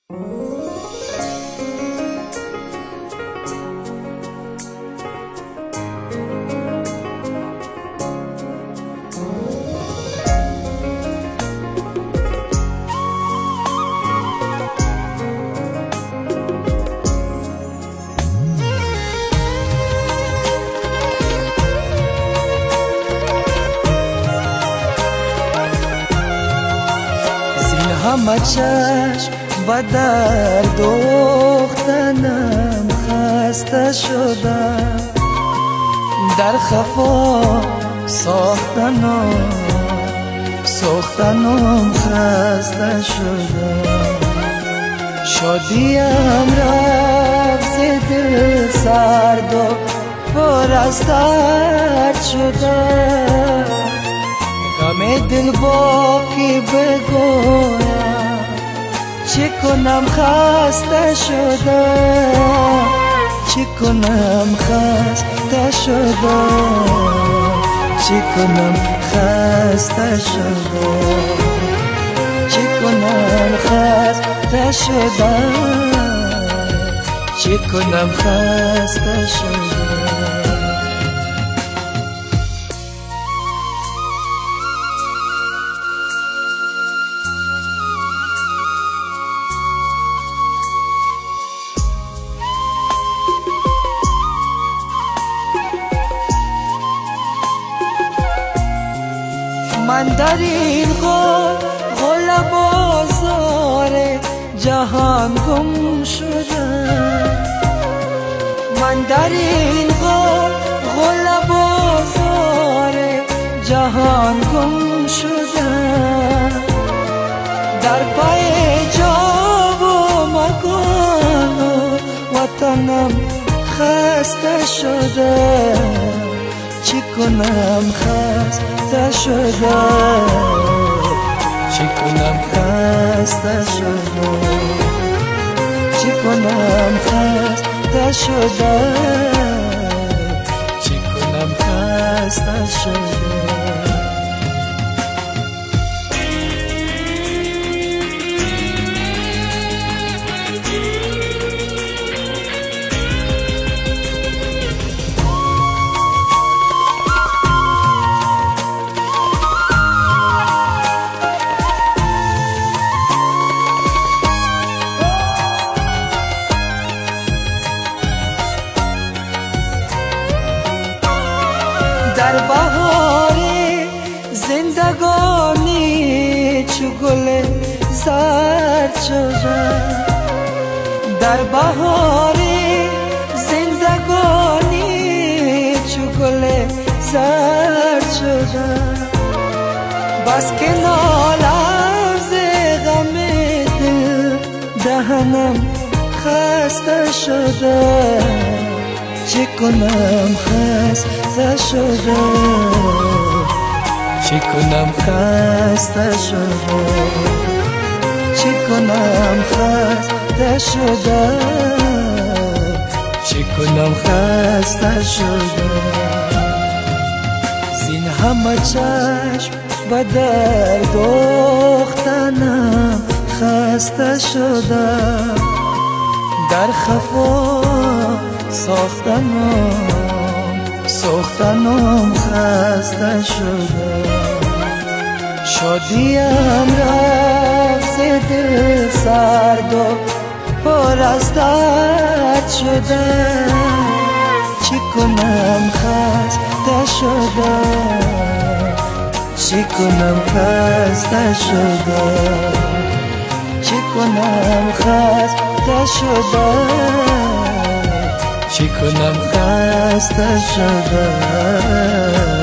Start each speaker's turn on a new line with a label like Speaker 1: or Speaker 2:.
Speaker 1: همه چشم و در دوختنم خسته شدم، در خفا ساختنم خسته شدم. شادیم رفت ز دل سرد و پر از درد شدم، غم دل باقی بگویم چه کنم خسته شدم، چه کنم خسته شدم، چه کنم خسته شدم، چه کنم خسته شدم، چه کنم خسته شدم. من در این غل بازار جهان گم شدم، من در این غل بازار جهان گم شدم، در پای جا و مکان و وطنم خسته شدم، چه کنم خسته شدم، چه کنم خسته شدم، چه کنم خسته شدم، چه کنم خسته شدم. در بهار زندگانی چو گل زرد شدم، در بهار زندگانی چو گل زرد شدم، بس که نالم ز غم دل دهنم خسته شدم، چه کنم خسته شدم، چه کنم خسته شدم، چه کنم خسته شدم، چه کنم خسته شدم. زین همه چشم و در دوختنم خسته شدم، در خفا ساختنم خسته شدم. شادیم رفت ز دل سرد و پر از درد شدم، چه کنم خسته شدم، چه کنم خسته شدم، چه کنم خسته شدم، چه کنم خسته شدم.